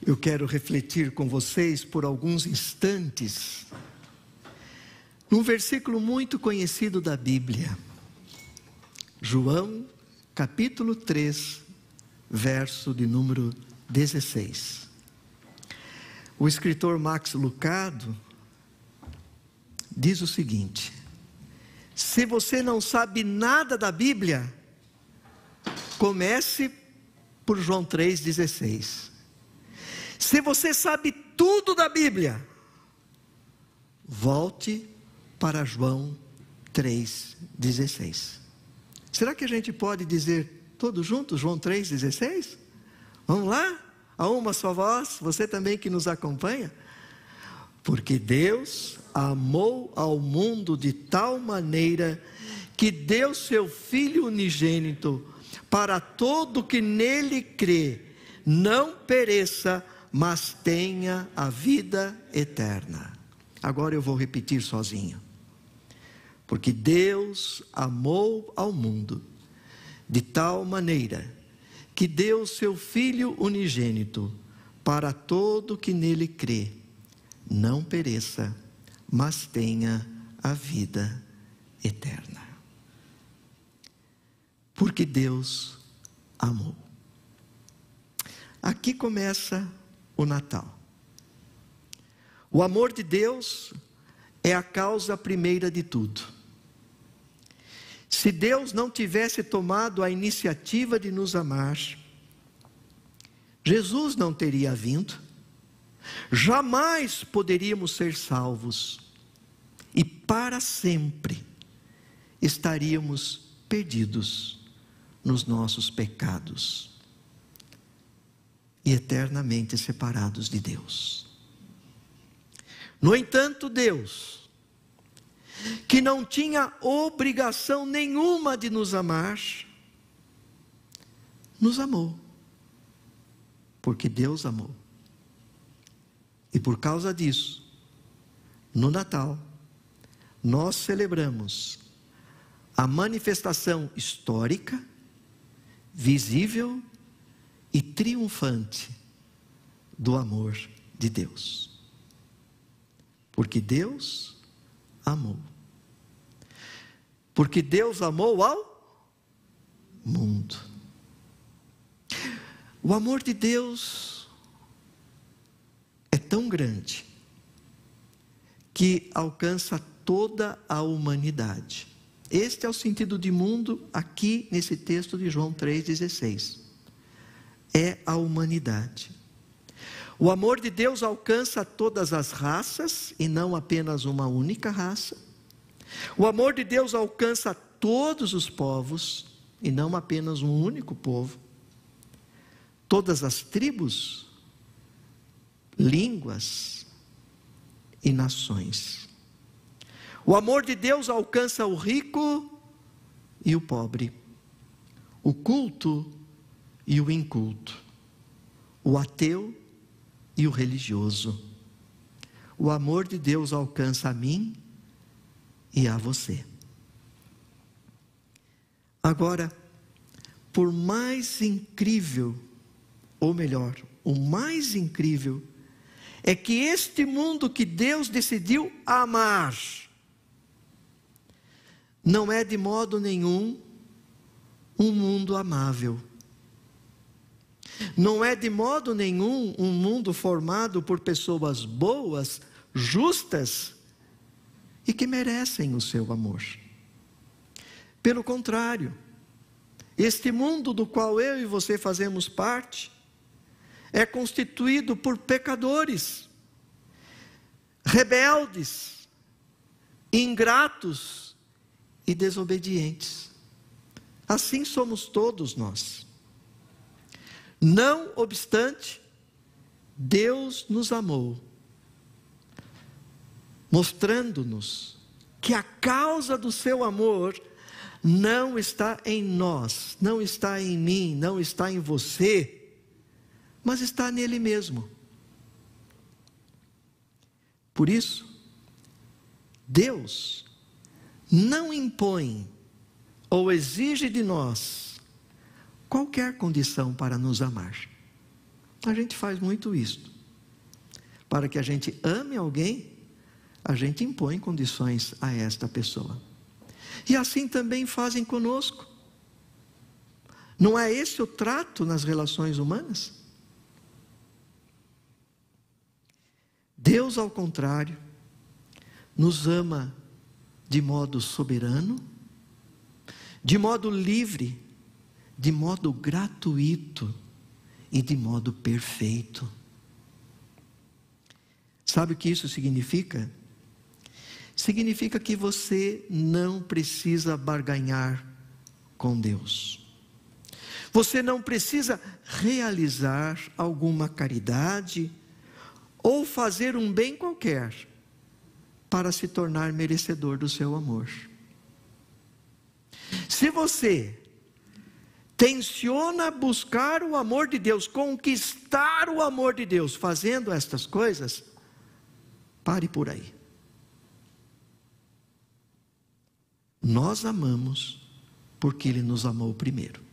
Eu quero refletir com vocês por alguns instantes num versículo muito conhecido da Bíblia. João, capítulo 3, verso de número 16. O escritor Max Lucado diz o seguinte: se você não sabe nada da Bíblia, comece por João 3,16. Se você sabe tudo da Bíblia, volte para João 3,16. Será que a gente pode dizer todos juntos João 3,16? Vamos lá? A uma só voz, você também que nos acompanha. Porque Deus amou ao mundo de tal maneira que deu seu Filho unigênito, para todo que nele crê, não pereça, mas tenha a vida eterna. Agora eu vou repetir sozinho. Porque Deus amou ao mundo de tal maneira que deu seu Filho unigênito, para todo que nele crê, não pereça, mas tenha a vida eterna. Porque Deus amou. Aqui começa o Natal. O amor de Deus é a causa primeira de tudo. Se Deus não tivesse tomado a iniciativa de nos amar, Jesus não teria vindo, jamais poderíamos ser salvos e para sempre estaríamos perdidos nos nossos pecados e eternamente separados de Deus. No entanto, Deus, que não tinha obrigação nenhuma de nos amar, nos amou, porque Deus amou. E por causa disso, no Natal, nós celebramos a manifestação histórica, visível e triunfante do amor de Deus. Porque Deus amou. Porque Deus amou ao mundo. O amor de Deus é tão grande que alcança toda a humanidade. Este é o sentido de mundo aqui nesse texto de João 3,16. É a humanidade. O amor de Deus alcança todas as raças e não apenas uma única raça. O amor de Deus alcança todos os povos e não apenas um único povo. Todas as tribos, línguas e nações. O amor de Deus alcança o rico e o pobre, o culto e o inculto, o ateu e o religioso. O amor de Deus alcança a mim e a você. Agora, por mais incrível, ou melhor, o mais incrível, é que este mundo que Deus decidiu amar, não é de modo nenhum um mundo amável. Não é de modo nenhum um mundo formado por pessoas boas, justas e que merecem o seu amor. Pelo contrário, este mundo do qual eu e você fazemos parte é constituído por pecadores, rebeldes, ingratos e desobedientes. Assim somos todos nós. Não obstante, Deus nos amou, mostrando-nos que a causa do seu amor não está em nós, não está em mim, não está em você, mas está nele mesmo. Por isso, Deus não impõe ou exige de nós qualquer condição para nos amar. A gente faz muito isso. Para que a gente ame alguém, a gente impõe condições a esta pessoa. E assim também fazem conosco. Não é esse o trato nas relações humanas? Deus, ao contrário, nos ama de modo soberano, de modo livre, de modo gratuito e de modo perfeito. Sabe o que isso significa? Significa que você não precisa barganhar com Deus. Você não precisa realizar alguma caridade ou fazer um bem qualquer para se tornar merecedor do seu amor. Se você tenciona buscar o amor de Deus, conquistar o amor de Deus, fazendo estas coisas, pare por aí. Nós amamos porque Ele nos amou primeiro.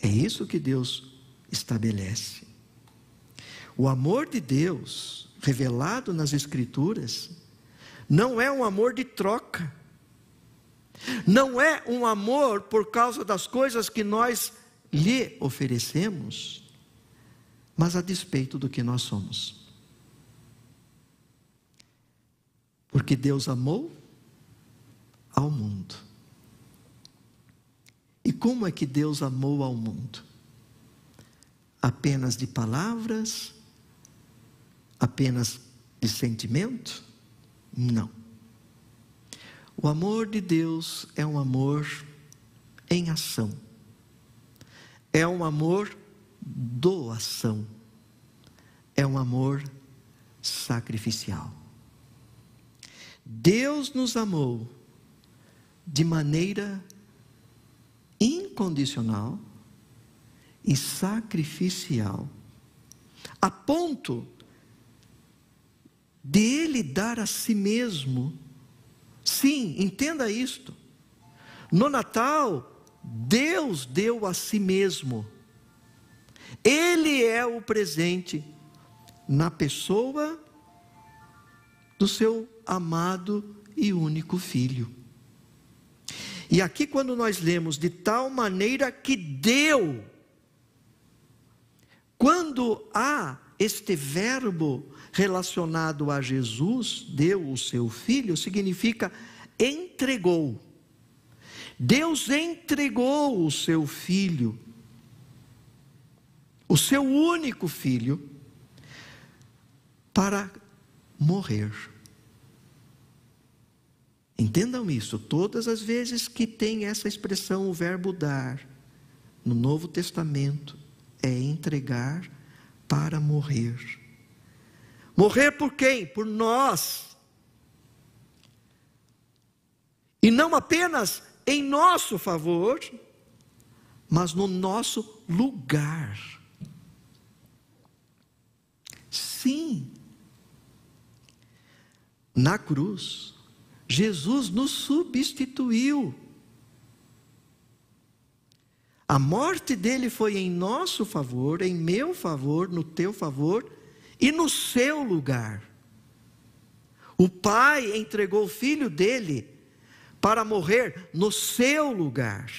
É isso que Deus estabelece. O amor de Deus, revelado nas Escrituras, não é um amor de troca. Não é um amor por causa das coisas que nós lhe oferecemos, mas a despeito do que nós somos. Porque Deus amou ao mundo. E como é que Deus amou ao mundo? Apenas de palavras? Apenas de sentimento? Não. O amor de Deus é um amor em ação. É um amor doação. É um amor sacrificial. Deus nos amou de maneira incondicional e sacrificial, a ponto de Ele dar a si mesmo. Sim, entenda isto. No Natal, Deus deu a si mesmo. Ele é o presente na pessoa do seu amado e único Filho. E aqui, quando nós lemos de tal maneira que deu, quando há este verbo relacionado a Jesus, deu o seu Filho, significa entregou. Deus entregou o seu Filho, o seu único Filho, para morrer. Entendam isso, todas as vezes que tem essa expressão, o verbo dar, no Novo Testamento, é entregar para morrer. Morrer por quem? Por nós. E não apenas em nosso favor, mas no nosso lugar. Sim. Na cruz, Jesus nos substituiu. A morte dele foi em nosso favor, em meu favor, no teu favor e no seu lugar. O Pai entregou o Filho dele para morrer no seu lugar,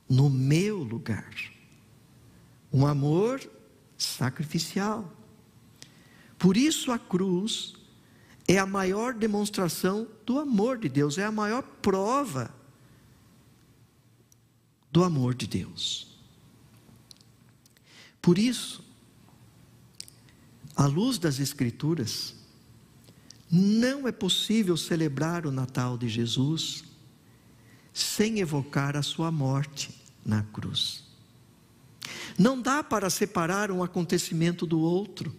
no meu lugar. Um amor sacrificial. Por isso a cruz é a maior demonstração do amor de Deus, é a maior prova do amor de Deus. Por isso, à luz das Escrituras, não é possível celebrar o Natal de Jesus sem evocar a sua morte na cruz. Não dá para separar um acontecimento do outro.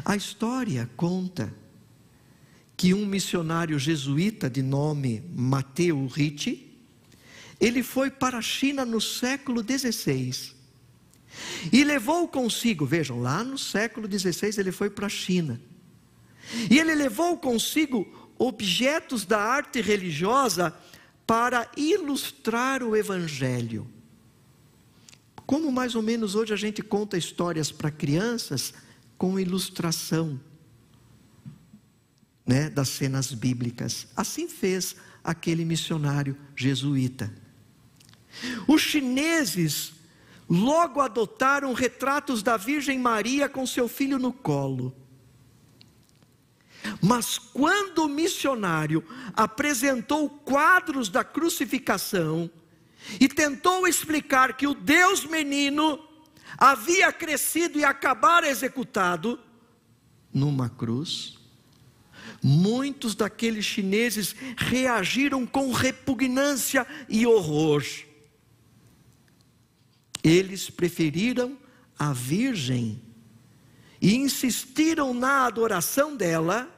A história conta que um missionário jesuíta de nome Matteo Ricci, ele foi para a China no século XVI e levou consigo, vejam, lá no século XVI ele foi para a China, e ele levou consigo objetos da arte religiosa para ilustrar o Evangelho. Como mais ou menos hoje a gente conta histórias para crianças com ilustração, né, das cenas bíblicas. Assim fez aquele missionário jesuíta. Os chineses logo adotaram retratos da Virgem Maria com seu filho no colo. Mas quando o missionário apresentou quadros da crucificação e tentou explicar que o Deus menino havia crescido e acabara executado numa cruz, muitos daqueles chineses reagiram com repugnância e horror. Eles preferiram a Virgem e insistiram na adoração dela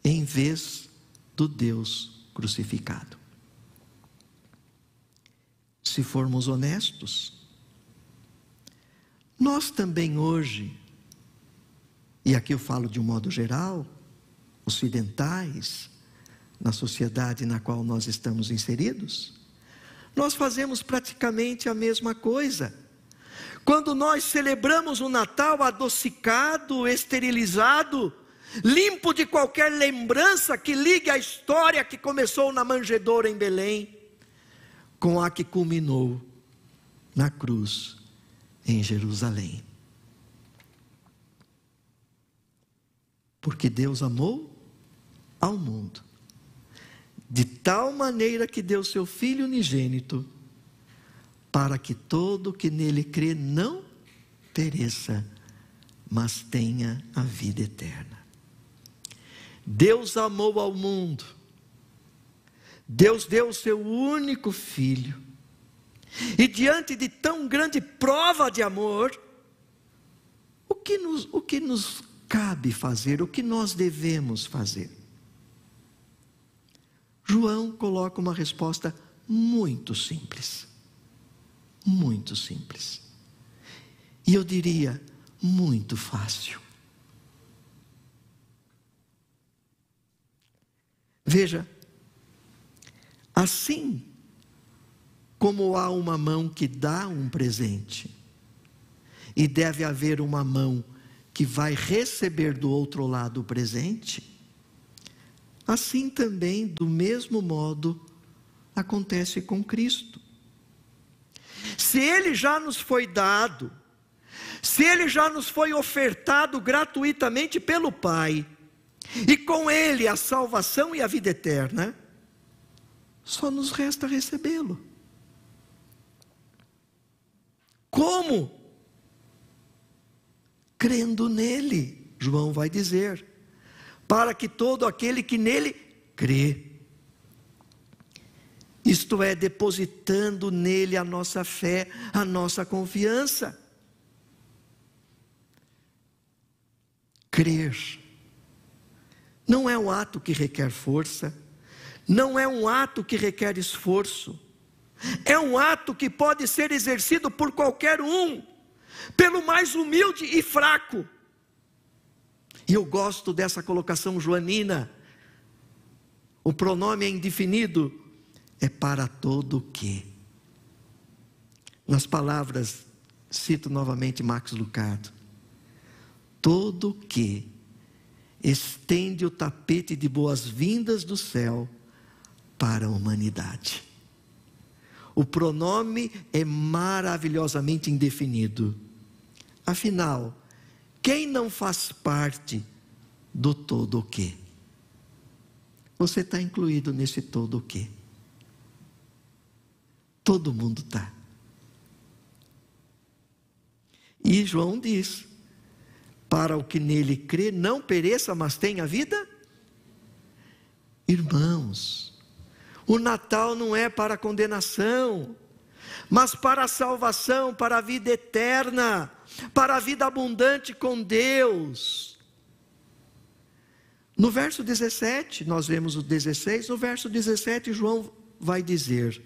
em vez do Deus crucificado. Se formos honestos, nós também hoje, e aqui eu falo de um modo geral, ocidentais, na sociedade na qual nós estamos inseridos, nós fazemos praticamente a mesma coisa. Quando nós celebramos o Natal adocicado, esterilizado, limpo de qualquer lembrança que ligue à história que começou na manjedoura em Belém, com a que culminou na cruz em Jerusalém. Porque Deus amou ao mundo de tal maneira que deu seu Filho unigênito, para que todo que nele crê não pereça, mas tenha a vida eterna. Deus amou ao mundo. Deus deu o seu único Filho. E diante de tão grande prova de amor, o que nos cabe fazer? O que nós devemos fazer? João coloca uma resposta muito simples. Muito simples. E eu diria, muito fácil. Veja, assim como há uma mão que dá um presente, e deve haver uma mão que vai receber do outro lado o presente, assim também, do mesmo modo, acontece com Cristo. Se Ele já nos foi dado, se Ele já nos foi ofertado gratuitamente pelo Pai, e com Ele a salvação e a vida eterna, só nos resta recebê-lo. Como? Crendo nele, João vai dizer, para que todo aquele que nele crê, isto é, depositando nele a nossa fé, a nossa confiança. Crer não é um ato que requer força, não é um ato que requer esforço, é um ato que pode ser exercido por qualquer um, pelo mais humilde e fraco. E eu gosto dessa colocação joanina. O pronome é indefinido, é para todo o que. Nas palavras, cito novamente Max Lucado, todo o que estende o tapete de boas-vindas do céu para a humanidade. O pronome é maravilhosamente indefinido. Afinal, quem não faz parte do todo o que? Você está incluído nesse todo o que? Todo mundo está. E João diz, para o que nele crê, não pereça, mas tenha vida. Irmãos, o Natal não é para condenação, mas para a salvação, para a vida eterna, para a vida abundante com Deus. No verso 17, nós vemos o 16, no verso 17 João vai dizer,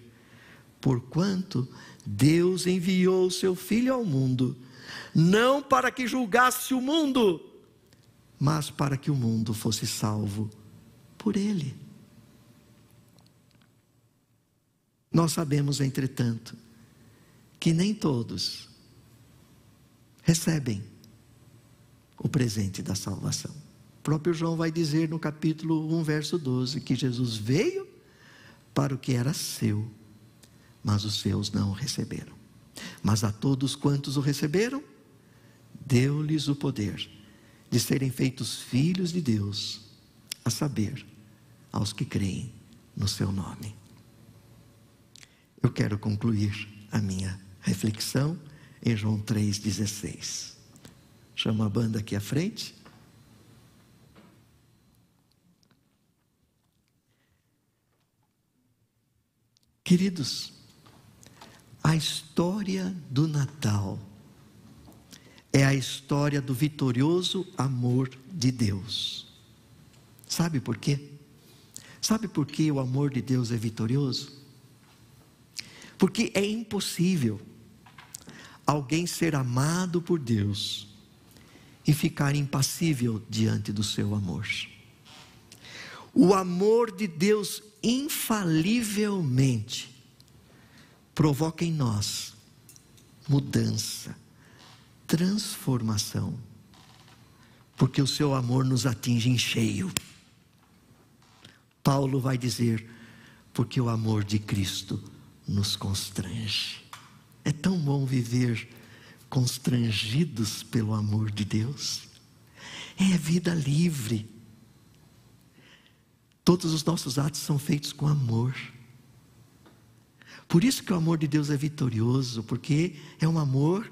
porquanto Deus enviou o seu Filho ao mundo, não para que julgasse o mundo, mas para que o mundo fosse salvo por ele. Nós sabemos, entretanto, que nem todos recebem o presente da salvação. O próprio João vai dizer no capítulo 1, verso 12, que Jesus veio para o que era seu, mas os seus não o receberam. Mas a todos quantos o receberam, deu-lhes o poder de serem feitos filhos de Deus, a saber, aos que creem no seu nome. Eu quero concluir a minha reflexão em João 3,16. Chamo a banda aqui à frente. Queridos, a história do Natal é a história do vitorioso amor de Deus. Sabe por quê? Sabe por que o amor de Deus é vitorioso? Porque é impossível alguém ser amado por Deus e ficar impassível diante do seu amor. O amor de Deus infalivelmente provoca em nós mudança, transformação, porque o seu amor nos atinge em cheio. Paulo vai dizer, porque o amor de Cristo nos constrange. É tão bom viver constrangidos pelo amor de Deus. É vida livre. Todos os nossos atos são feitos com amor. Por isso que o amor de Deus é vitorioso, porque é um amor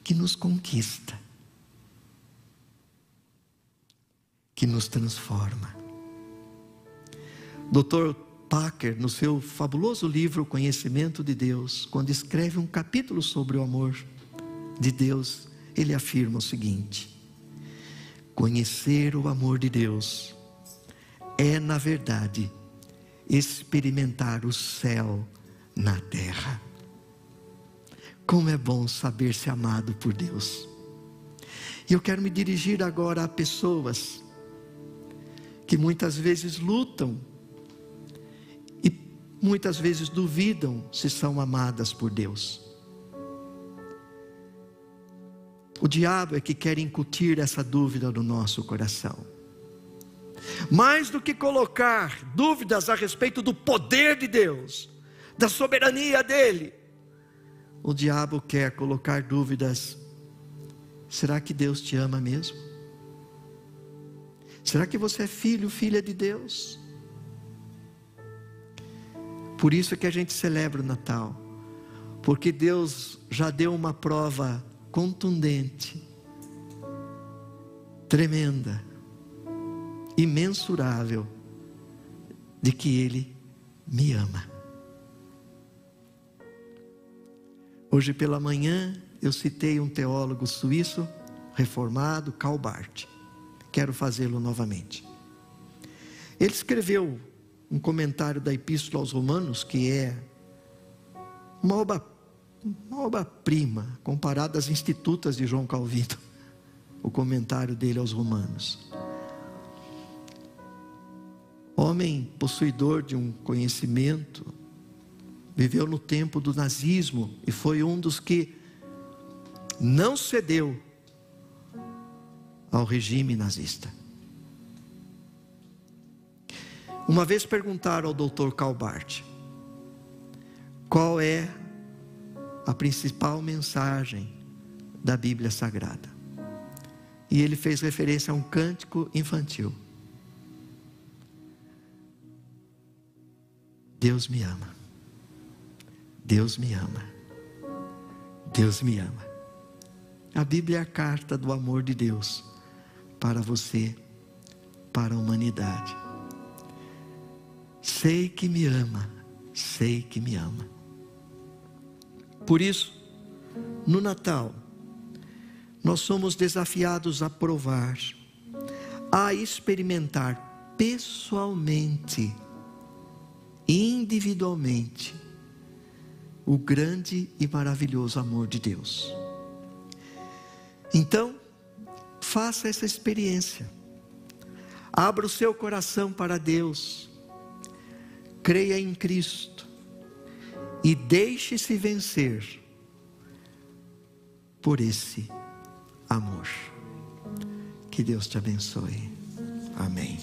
que nos conquista, que nos transforma. Dr. Packer, no seu fabuloso livro O Conhecimento de Deus, quando escreve um capítulo sobre o amor de Deus, ele afirma o seguinte: conhecer o amor de Deus é, na verdade, experimentar o céu na terra. Como é bom saber-se amado por Deus. E eu quero me dirigir agora a pessoas que muitas vezes lutam e muitas vezes duvidam se são amadas por Deus. O diabo é que quer incutir essa dúvida no nosso coração. Mais do que colocar dúvidas a respeito do poder de Deus, da soberania dele, o diabo quer colocar dúvidas. Será que Deus te ama mesmo? Será que você é filho, filha de Deus? Por isso é que a gente celebra o Natal, porque Deus já deu uma prova contundente, tremenda, imensurável, de que Ele me ama. Hoje pela manhã eu citei um teólogo suíço reformado, Karl Barth. Quero fazê-lo novamente. Ele escreveu um comentário da Epístola aos Romanos, que é uma obra-prima, comparada às Institutas de João Calvino, o comentário dele aos Romanos. Homem possuidor de um conhecimento, viveu no tempo do nazismo e foi um dos que não cedeu ao regime nazista. Uma vez perguntaram ao Dr. Karl Barth qual é a principal mensagem da Bíblia Sagrada, e ele fez referência a um cântico infantil: Deus me ama, Deus me ama, Deus me ama. A Bíblia é a carta do amor de Deus para você, para a humanidade. Sei que me ama, sei que me ama. Por isso, no Natal, nós somos desafiados a provar, a experimentar pessoalmente, individualmente, o grande e maravilhoso amor de Deus. Então, faça essa experiência. Abra o seu coração para Deus. Creia em Cristo. E deixe-se vencer por esse amor. Que Deus te abençoe. Amém.